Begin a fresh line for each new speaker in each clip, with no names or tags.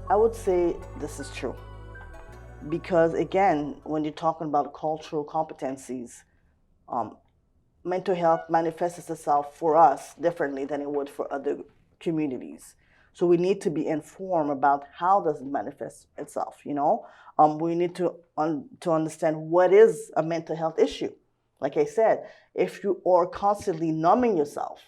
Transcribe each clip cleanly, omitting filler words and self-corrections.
I would say this is true because, again, when you're talking about cultural competencies, um, mental health manifests itself for us differently than it would for other communities. So we need to be informed about how does it manifest itself. We need to understand what is a mental health issue. Like I said, if you are constantly numbing yourself,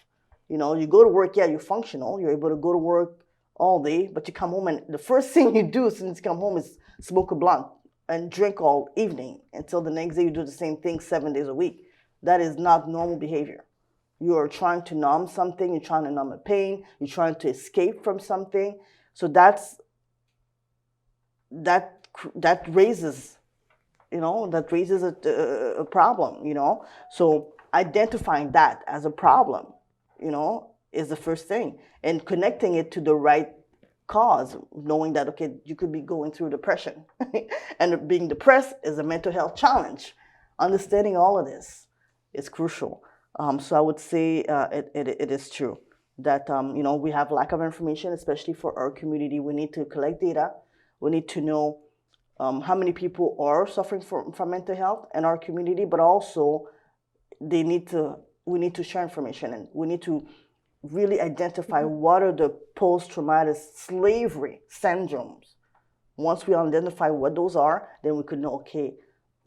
you go to work, yeah, you're functional, you're able to go to work all day, but you come home and the first thing you do as soon as you come home is smoke a blunt and drink all evening until the next day you do the same thing 7 days a week. That is not normal behavior. You are trying to numb something, you're trying to numb a pain, you're trying to escape from something. So that raises a problem. So identifying that as a problem, is the first thing, and connecting it to the right cause, knowing that, okay, you could be going through depression and being depressed is a mental health challenge. Understanding all of this is crucial. So I would say it is true that we have lack of information, especially for our community. We need to collect data. We need to know how many people are suffering from mental health in our community, but also we need to share information, and we need to really identify what are the post-traumatic slavery syndromes. Once we identify what those are, then we could know, okay,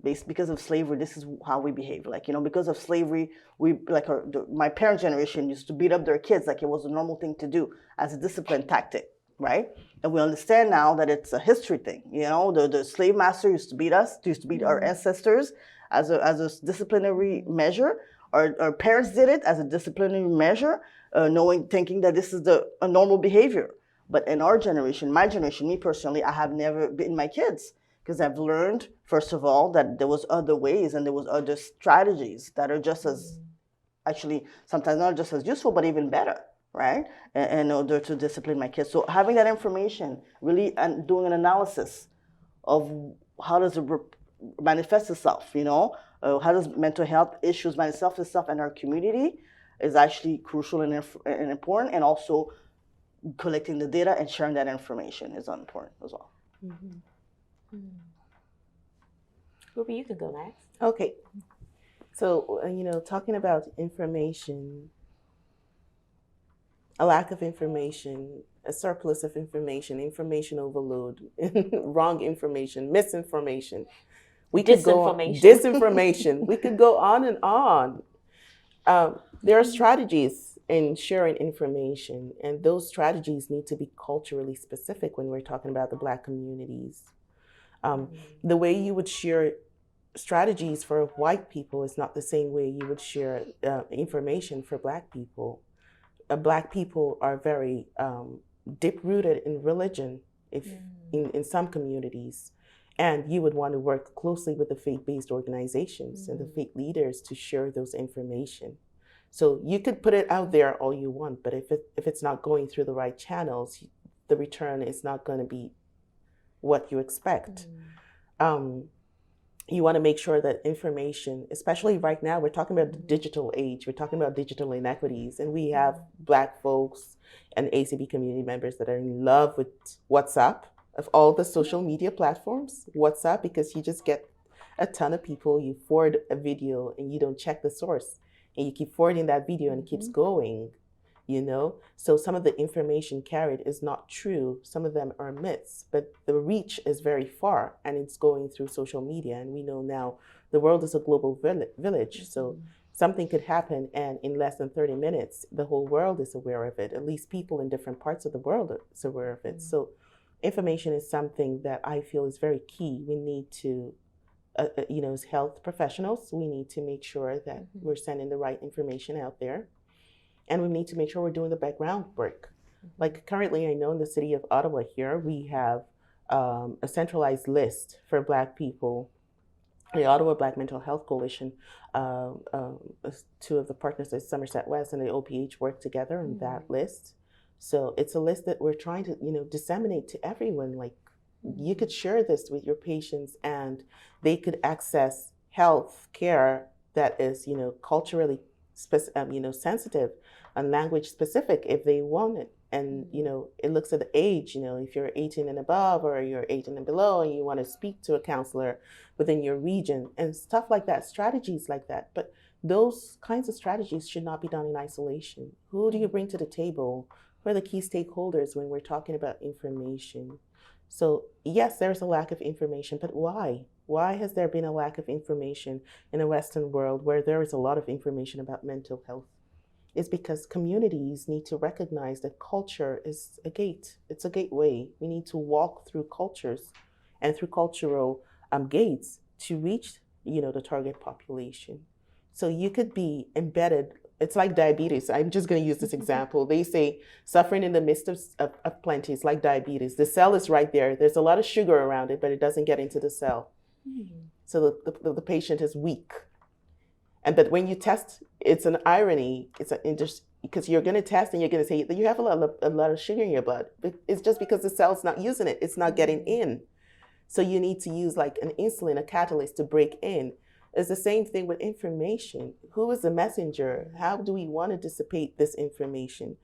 because of slavery, this is how we behave. Because of slavery, my parents' generation used to beat up their kids like it was a normal thing to do as a discipline tactic, right? And we understand now that it's a history thing. The slave master used to beat us, used to beat our ancestors as a disciplinary measure. Our parents did it as a disciplinary measure, thinking that this is a normal behavior. But in our generation, my generation, me personally, I have never beaten my kids because I've learned, first of all, that there was other ways and there was other strategies that are just as, actually, sometimes not just as useful, but even better, right? In order to discipline my kids. So having that information, really, and doing an analysis of how does it manifest itself, how does mental health issues manifest itself in our community is actually crucial and important, and also collecting the data and sharing that information is important as well.
Mm-hmm. Ruby, you can go next.
Okay. So, talking about information, a lack of information, a surplus of information, information overload, wrong information, misinformation. We could go on, disinformation. We could go on and on. There are strategies in sharing information, and those strategies need to be culturally specific when we're talking about the Black communities. The way you would share strategies for white people is not the same way you would share information for Black people. Black people are very deep-rooted in religion, in some communities, and you would want to work closely with the faith-based organizations and the faith leaders to share those information. So you could put it out there all you want, but if it's not going through the right channels, the return is not going to be what you expect. You want to make sure that information, especially right now, we're talking about the digital age, we're talking about digital inequities, and we have Black folks and ACB community members that are in love with WhatsApp, of all the social media platforms, WhatsApp, because you just get a ton of people, you forward a video and you don't check the source, and you keep forwarding that video and it keeps going, So some of the information carried is not true. Some of them are myths, but the reach is very far and it's going through social media. And we know now the world is a global village. So something could happen and in less than 30 minutes, the whole world is aware of it. At least people in different parts of the world are aware of it. So information is something that I feel is very key. We need to, as health professionals, we need to make sure that we're sending the right information out there. And we need to make sure we're doing the background work. Like currently, I know in the city of Ottawa here, we have a centralized list for Black people. The Ottawa Black Mental Health Coalition, two of the partners at Somerset West and the OPH work together on that list. So it's a list that we're trying to, disseminate to everyone. Like you could share this with your patients and they could access health care that is, culturally sensitive and language specific if they want it. And, it looks at the age, if you're 18 and above or you're 18 and below and you want to speak to a counselor within your region and stuff like that, strategies like that. But those kinds of strategies should not be done in isolation. Who do you bring to the table? Who are the key stakeholders when we're talking about information? So yes, there's a lack of information, but why? Why has there been a lack of information in the Western world where there is a lot of information about mental health? It's because communities need to recognize that culture is a gate. It's a gateway. We need to walk through cultures and through cultural gates to reach, the target population. So you could be embedded. It's like diabetes. I'm just going to use this example. They say suffering in the midst of plenty is like diabetes. The cell is right there. There's a lot of sugar around it, but it doesn't get into the cell. So the patient is weak. But when you test, it's an irony. Because you're going to test and you're going to say that you have a lot of sugar in your blood. But it's just because the cell's not using it. It's not getting in. So you need to use like an insulin, a catalyst to break in. It's the same thing with information. Who is the messenger? How do we want to dissipate this information?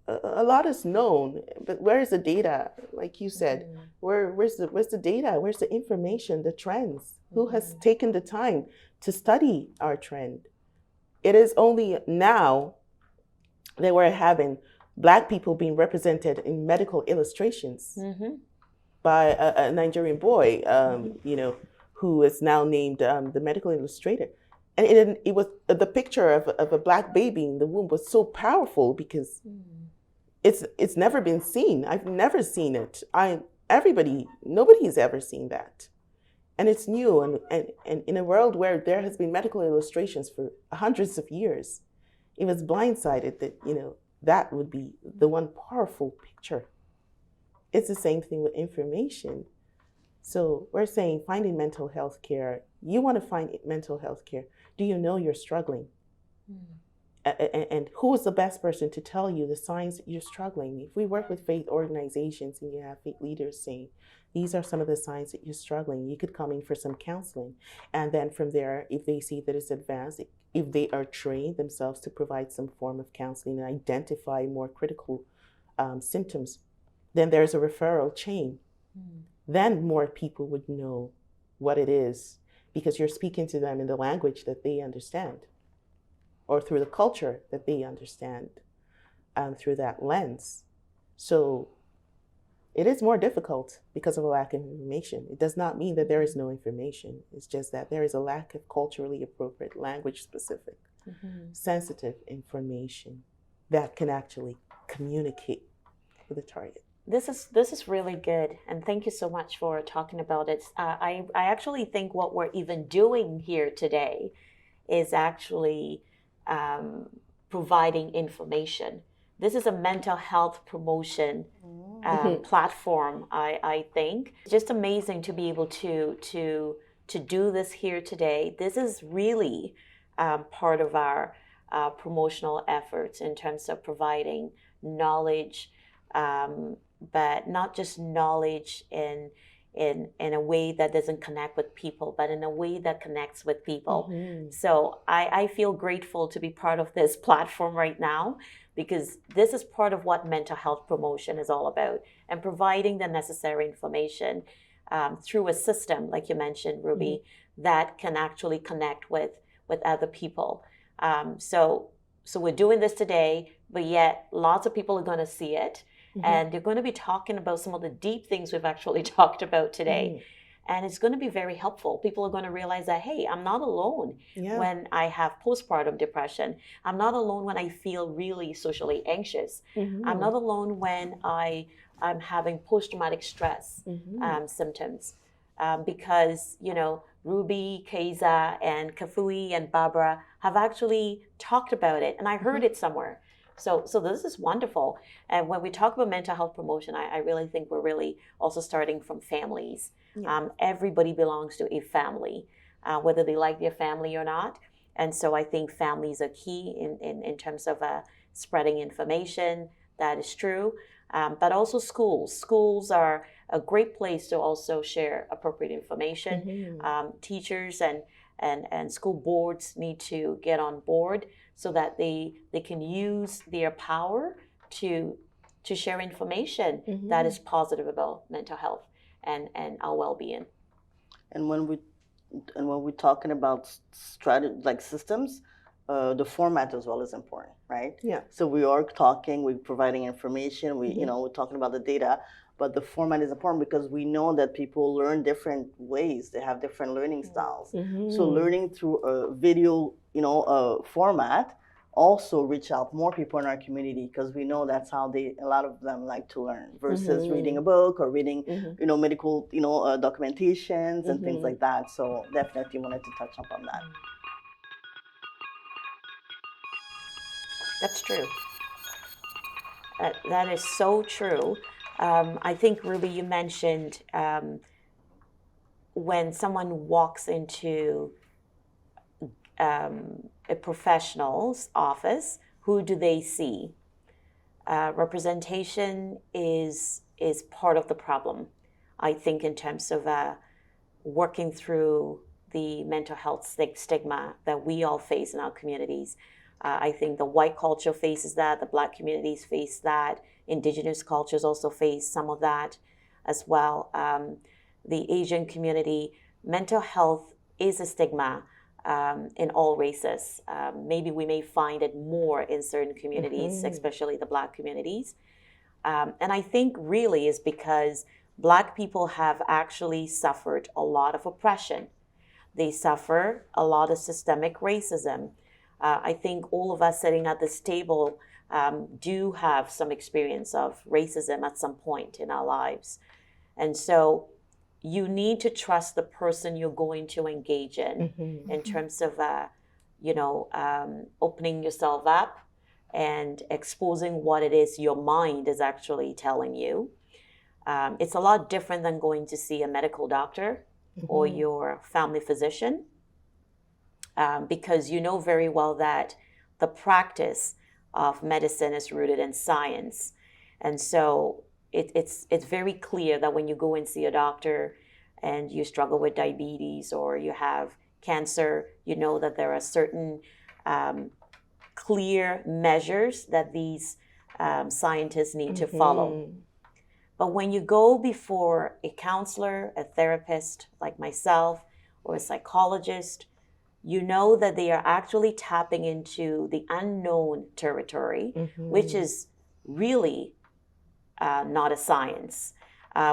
A lot is known, but where is the data? Like you said, where's the data? Where's the information, the trends? Who has taken the time to study our trend? It is only now that we're having Black people being represented in medical illustrations by a Nigerian boy, who is now named the medical illustrator. And it was the picture of a Black baby in the womb was so powerful because it's never been seen. I've never seen it. Nobody's ever seen that. And it's new. And in a world where there has been medical illustrations for hundreds of years, it was blindsided that, that would be the one powerful picture. It's the same thing with information. So we're saying finding mental health care. You want to find mental health care. Do you know you're struggling? And who is the best person to tell you the signs that you're struggling? If we work with faith organizations and you have faith leaders saying, these are some of the signs that you're struggling, you could come in for some counseling. And then from there, if they see that it's advanced, if they are trained themselves to provide some form of counseling and identify more critical symptoms, then there's a referral chain. Then more people would know what it is because you're speaking to them in the language that they understand or through the culture that they understand through that lens. So it is more difficult because of a lack of information. It does not mean that there is no information. It's just that there is a lack of culturally appropriate, language-specific, sensitive information that can actually communicate with the target.
This is really good, and thank you so much for talking about it. I actually think what we're even doing here today is actually providing information. This is a mental health promotion platform. I think it's just amazing to be able to do this here today. This is really part of our promotional efforts in terms of providing knowledge. But not just knowledge in a way that doesn't connect with people, but in a way that connects with people. So I feel grateful to be part of this platform right now because this is part of what mental health promotion is all about and providing the necessary information through a system, like you mentioned, Ruby, that can actually connect with other people. So we're doing this today, but yet lots of people are going to see it. And they're going to be talking about some of the deep things we've actually talked about today. And it's going to be very helpful. People are going to realize that, hey, I'm not alone when I have postpartum depression. I'm not alone when I feel really socially anxious. I'm not alone when I'm having post-traumatic stress symptoms. Because, Ruby, Keza, and Kafui, and Barbara have actually talked about it. And I heard it somewhere. So this is wonderful. And when we talk about mental health promotion, I really think we're really also starting from families. Everybody belongs to a family, whether they like their family or not. And so I think families are key in terms of spreading information. That is true. But also schools. Schools are a great place to also share appropriate information. Teachers and school boards need to get on board so that they can use their power to to share information that is positive about mental health and our well-being.
And when we're talking about strategy, like systems, the format as well is important, right?
Yeah.
So we are talking, we're providing information, we're talking about the data, but the format is important because we know that people learn different ways. They have different learning styles. So learning through a video, format also reach out more people in our community because we know that's how a lot of them like to learn versus reading a book or reading, medical, documentations and things like that. So definitely wanted to touch up on that.
That's true. That is so true. I think, Ruby, you mentioned when someone walks into a professional's office, who do they see? Representation is part of the problem, I think, in terms of working through the mental health stigma that we all face in our communities. I think the white culture faces that, the Black communities face that, indigenous cultures also face some of that as well. The Asian community, mental health is a stigma in all races. Maybe we may find it more in certain communities, especially the Black communities. And I think really is because Black people have actually suffered a lot of oppression. They suffer a lot of systemic racism. I think all of us sitting at this table do have some experience of racism at some point in our lives. And so you need to trust the person you're going to engage in terms of, opening yourself up and exposing what it is your mind is actually telling you. It's a lot different than going to see a medical doctor or your family physician, because you know very well that the practice of medicine is rooted in science. And so it's very clear that when you go and see a doctor and you struggle with diabetes or you have cancer, you know that there are certain clear measures that these scientists need to follow. But when you go before a counselor, a therapist like myself, or a psychologist, you know that they are actually tapping into the unknown territory, which is really not a science.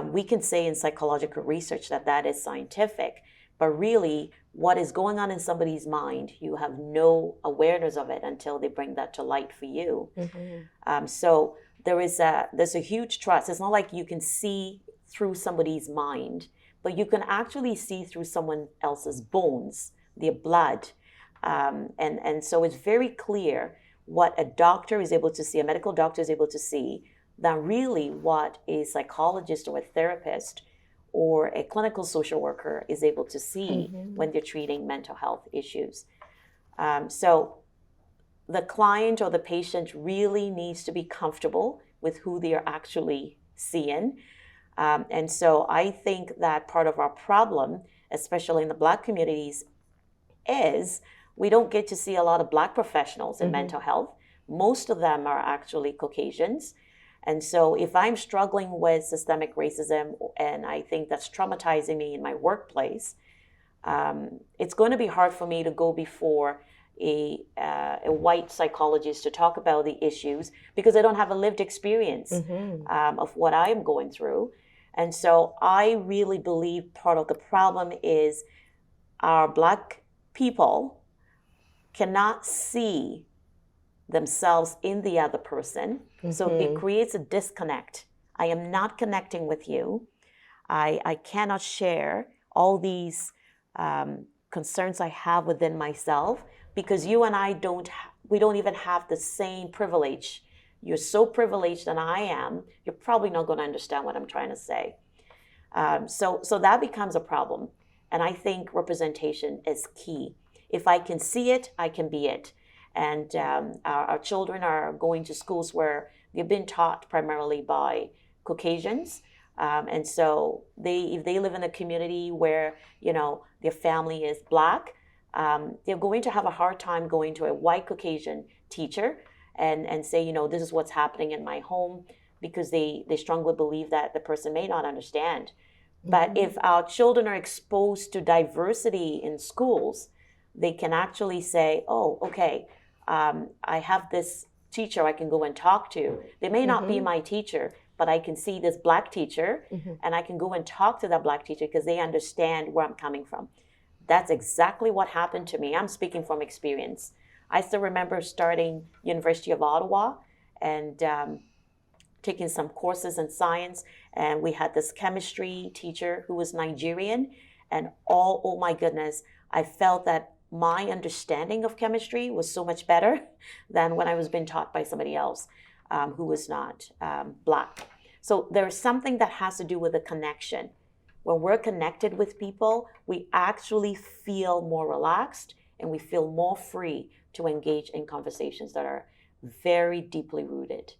We can say in psychological research that that is scientific, but really what is going on in somebody's mind, you have no awareness of it until they bring that to light for you. So there's a huge trust. It's not like you can see through somebody's mind, but you can actually see through someone else's bones, their blood. And so it's very clear what a doctor is able to see, a medical doctor is able to see, than really what a psychologist or a therapist or a clinical social worker is able to see when they're treating mental health issues. So the client or the patient really needs to be comfortable with who they are actually seeing. And so I think that part of our problem, especially in the Black communities, is we don't get to see a lot of Black professionals in mental health. Most of them are actually Caucasians. And so if I'm struggling with systemic racism and I think that's traumatizing me in my workplace, it's going to be hard for me to go before a white psychologist to talk about the issues because I don't have a lived experience of what I am going through. And so I really believe part of the problem is our Black people cannot see themselves in the other person. So it creates a disconnect. I am not connecting with you. I cannot share all these concerns I have within myself because you and I we don't even have the same privilege. You're so privileged than I am, you're probably not going to understand what I'm trying to say. So that becomes a problem. And I think representation is key. If I can see it, I can be it. And our children are going to schools where they've been taught primarily by Caucasians. And so if they live in a community where, their family is Black, they're going to have a hard time going to a white Caucasian teacher and say, this is what's happening in my home. because they strongly believe that the person may not understand. But if our children are exposed to diversity in schools, they can actually say, oh, okay, I have this teacher I can go and talk to. They may not be my teacher, but I can see this Black teacher and I can go and talk to that Black teacher because they understand where I'm coming from. That's exactly what happened to me. I'm speaking from experience. I still remember starting University of Ottawa and taking some courses in science, and we had this chemistry teacher who was Nigerian, and oh my goodness, I felt that my understanding of chemistry was so much better than when I was being taught by somebody else who was not Black. So there's something that has to do with a connection. When we're connected with people, we actually feel more relaxed and we feel more free to engage in conversations that are very deeply rooted.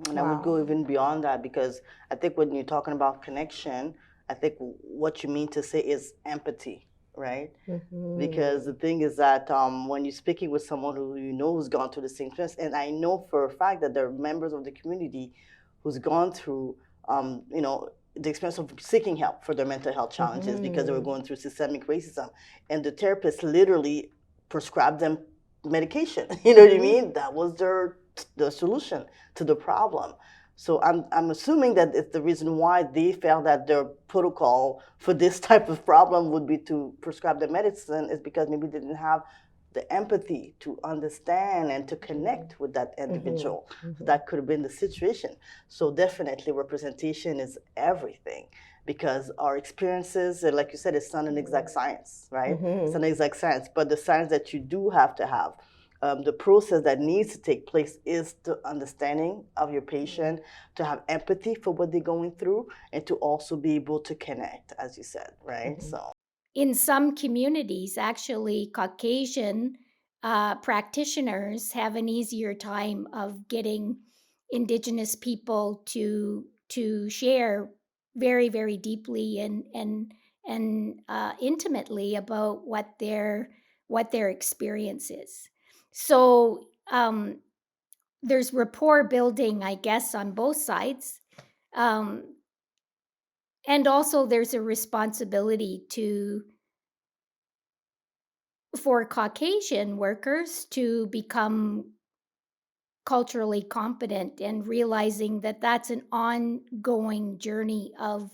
And I would go even beyond that, because I think when you're talking about connection, I think what you mean to say is empathy, right? Because the thing is that when you're speaking with someone who you know who's gone through the same experience, and I know for a fact that there are members of the community who's gone through, the experience of seeking help for their mental health challenges because they were going through systemic racism, and the therapist literally prescribed them medication. You know what I mean? That was the solution to the problem. So I'm assuming that it's the reason why they felt that their protocol for this type of problem would be to prescribe the medicine is because maybe they didn't have the empathy to understand and to connect with that individual. So that could have been the situation. So definitely representation is everything, because our experiences, and like you said, it's not an exact science, right? It's not an exact science, but the science that you do have to have, the process that needs to take place is the understanding of your patient, to have empathy for what they're going through, and to also be able to connect, as you said, right? So
in some communities, actually, Caucasian practitioners have an easier time of getting indigenous people to share very, very deeply and intimately about what their experience is. So there's rapport building, I guess, on both sides. And also there's a responsibility for Caucasian workers to become culturally competent, and realizing that that's an ongoing journey of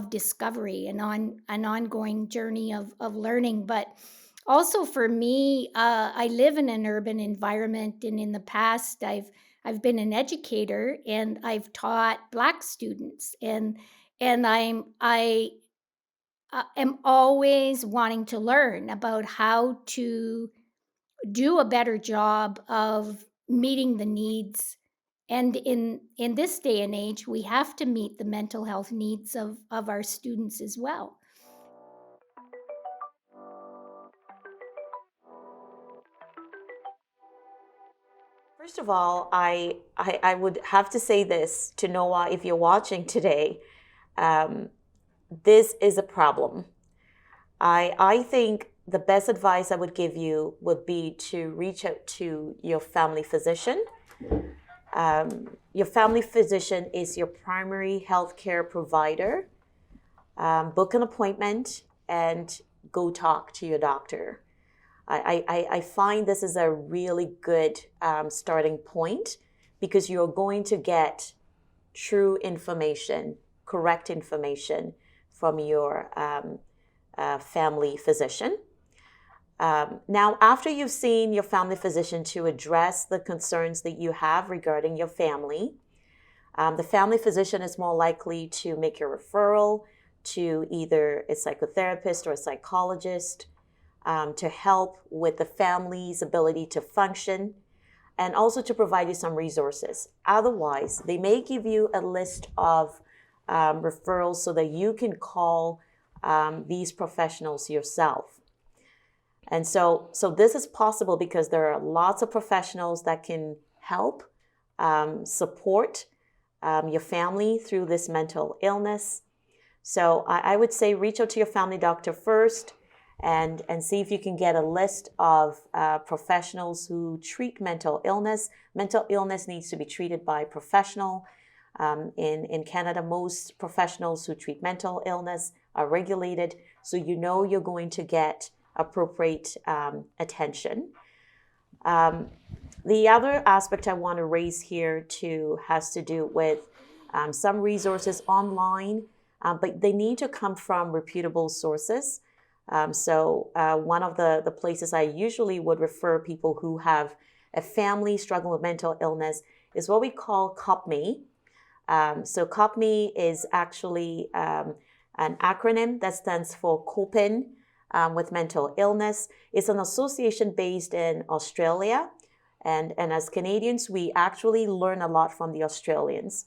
discovery and an ongoing journey of learning. But also for me, I live in an urban environment, and in the past I've been an educator and I've taught Black students, and I am always wanting to learn about how to do a better job of meeting the needs. And in this day and age, we have to meet the mental health needs of our students as well.
First of all, I would have to say this to Noah, if you're watching today, this is a problem. I think the best advice I would give you would be to reach out to your family physician. Your family physician is your primary healthcare provider. Book an appointment and go talk to your doctor. I find this is a really good starting point, because you're going to get true information, correct information from your family physician. Now, after you've seen your family physician to address the concerns that you have regarding your family, the family physician is more likely to make your referral to either a psychotherapist or a psychologist to help with the family's ability to function, and also to provide you some resources. Otherwise, they may give you a list of referrals so that you can call these professionals yourself. And so this is possible because there are lots of professionals that can help support your family through this mental illness. So I would say reach out to your family doctor first, and see if you can get a list of professionals who treat mental illness. Mental illness needs to be treated by a professional. In Canada, most professionals who treat mental illness are regulated, so you know you're going to get appropriate attention. The other aspect I want to raise here too has to do with some resources online, but they need to come from reputable sources. So one of the places I usually would refer people who have a family struggling with mental illness is what we call COPME. So COPME is actually an acronym that stands for Coping with Mental Illness. It's an association based in Australia. And as Canadians, we actually learn a lot from the Australians.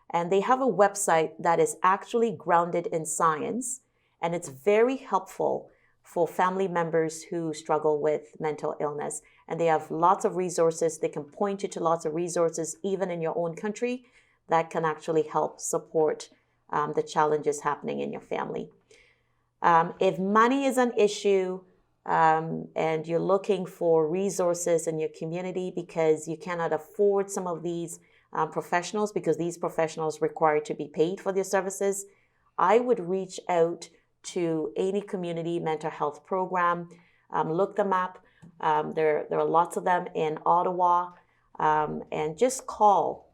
And they have a website that is actually grounded in science. And it's very helpful for family members who struggle with mental illness. And they have lots of resources. They can point you to lots of resources, even in your own country, that can actually help support the challenges happening in your family. If money is an issue and you're looking for resources in your community because you cannot afford some of these professionals, because these professionals require to be paid for their services, I would reach out to any community mental health program. Look them up. There are lots of them in Ottawa, and just call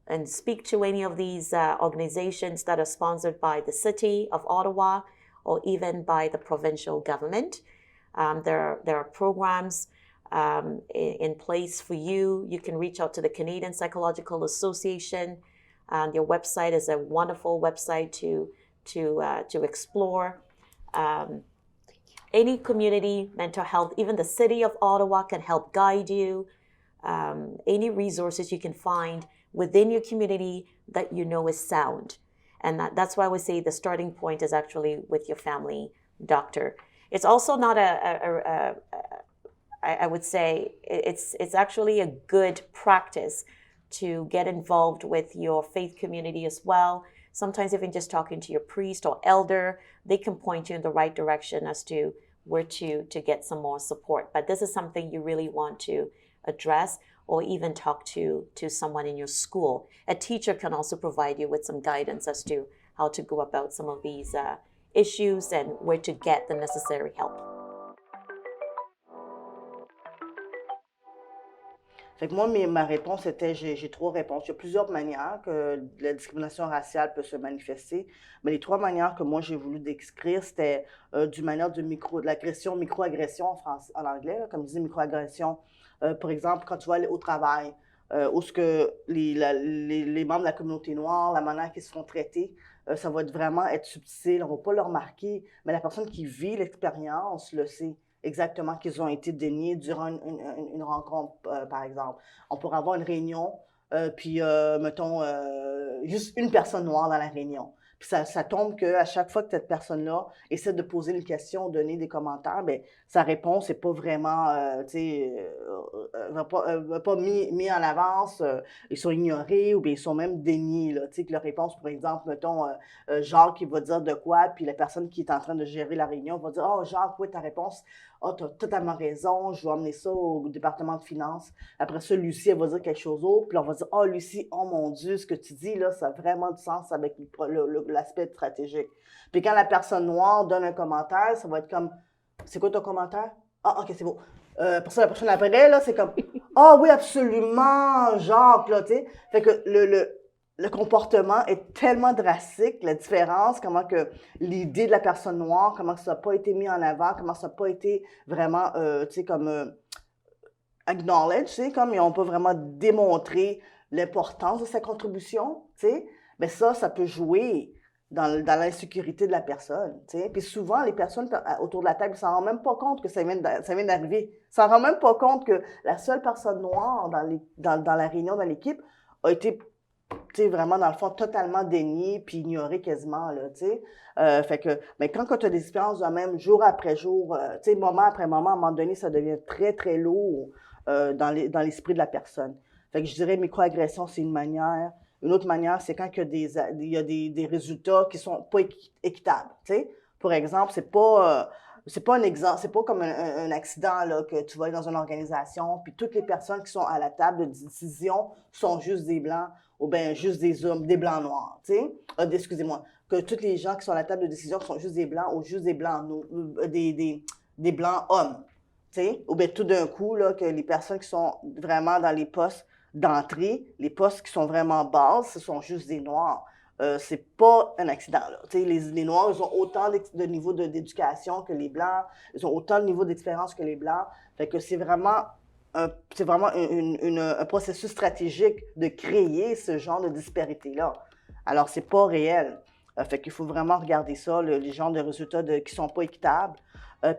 and speak to any of these organizations that are sponsored by the City of Ottawa or even by the provincial government. There are programs in place for you. You can reach out to the Canadian Psychological Association. Their website is a wonderful website to explore. Any community mental health, even the City of Ottawa can help guide you. Any resources you can find within your community that you know is sound. And that's why we say the starting point is actually with your family doctor. It's also not I would say it's actually a good practice to get involved with your faith community as well. Sometimes even just talking to your priest or elder, they can point you in the right direction as to where to get some more support. But this is something you really want to address, or even talk to someone in your school. A teacher can also provide you with some guidance as to how to go about some of these issues and where to get the necessary help.
Fait que moi, ma réponse était, j'ai trois réponses. Il y a plusieurs manières que la discrimination raciale peut se manifester, mais les trois manières que moi j'ai voulu décrire, c'était d'une manière de l'agression, microagression en anglais, là, comme je dis, microagression. Par exemple, quand tu vas aller au travail, où ce que les membres de la communauté noire, la manière qu'ils se font traiter, ça va vraiment être subtil, on ne va pas le remarquer, mais la personne qui vit l'expérience le sait exactement qu'ils ont été déniés durant une rencontre, par exemple. On pourrait avoir une réunion, puis, mettons, juste une personne noire dans la réunion. Puis ça tombe qu'à chaque fois que cette personne-là essaie de poser une question, donner des commentaires, bien, sa réponse n'est pas vraiment, pas mis en avance, ils sont ignorés ou bien ils sont même déniés, là, que leur réponse, par exemple, mettons, Jacques, il va dire de quoi, puis la personne qui est en train de gérer la réunion va dire « Oh, Jacques, oui, ta réponse, oh, tu as totalement raison, je vais emmener ça au département de finances. » Après ça, Lucie, elle va dire quelque chose d'autre, puis on va dire « Oh, Lucie, oh mon Dieu, ce que tu dis, là, ça a vraiment du sens avec l'aspect stratégique. » Puis quand la personne noire donne un commentaire, ça va être comme « C'est quoi ton commentaire? Ah, ok, c'est beau. » Pour ça, la personne après, là, c'est comme « Ah oui, absolument, Jacques, là, tu sais. » Fait que le comportement est tellement drastique, la différence, comment que l'idée de la personne noire, comment que ça n'a pas été mis en avant, comment ça n'a pas été vraiment, tu sais, comme acknowledge, tu sais, comme on peut vraiment démontrer l'importance de sa contribution, tu sais, bien ça peut jouer dans l'insécurité de la personne, tu sais. Puis souvent, les personnes autour de la table ne s'en rendent même pas compte que ça vient d'arriver. Ils ne s'en rendent même pas compte que la seule personne noire dans la réunion, dans l'équipe, a été, tu sais, vraiment, dans le fond, totalement déniée puis ignorée quasiment, là, tu sais. Fait que, mais quand tu as des expériences de même, jour après jour, tu sais, moment après moment, à un moment donné, ça devient très, très lourd dans l'esprit de la personne. Fait que je dirais microagression, c'est une manière. Une autre manière, c'est quand il y a des résultats qui sont pas équitables, tu sais. Pour exemple, c'est pas un exemple, c'est pas comme un accident là, que tu vas aller dans une organisation, puis toutes les personnes qui sont à la table de décision sont juste des Blancs, ou bien juste des hommes, des blancs noirs, tu sais. Excusez-moi, que tous les gens qui sont à la table de décision sont juste des blancs ou juste des blancs, des blancs hommes, tu sais. Ou bien tout d'un coup, là, que les personnes qui sont vraiment dans les postes d'entrée, les postes qui sont vraiment bases, ce sont juste des noirs. C'est pas un accident, là. Tu sais, les Noirs, ils ont autant de niveau d'éducation que les Blancs, ils ont autant de niveau d'expérience que les Blancs. Fait que c'est vraiment un processus stratégique de créer ce genre de disparité-là. Alors, c'est pas réel. Fait qu'il faut vraiment regarder ça, les genres de résultats qui sont pas équitables.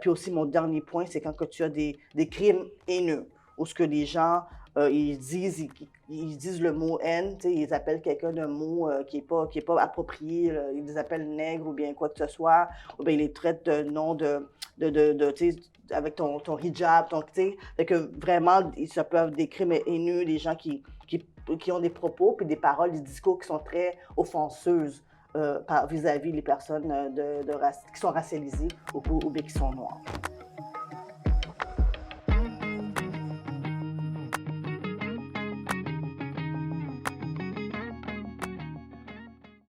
Puis aussi, mon dernier point, c'est quand que tu as des crimes haineux, où ce que les gens, ils disent le mot haine, ils appellent quelqu'un d'un mot qui est pas approprié, là, ils les appellent nègre ou bien quoi que ce soit, ou bien ils les traitent de nom tu sais, avec ton hijab, tu sais, fait que vraiment, ça peut être des crimes haineux, des gens qui ont des propos, puis des paroles, des discours qui sont très offenseuses vis-à-vis les personnes qui sont racialisées ou bien qui sont noires.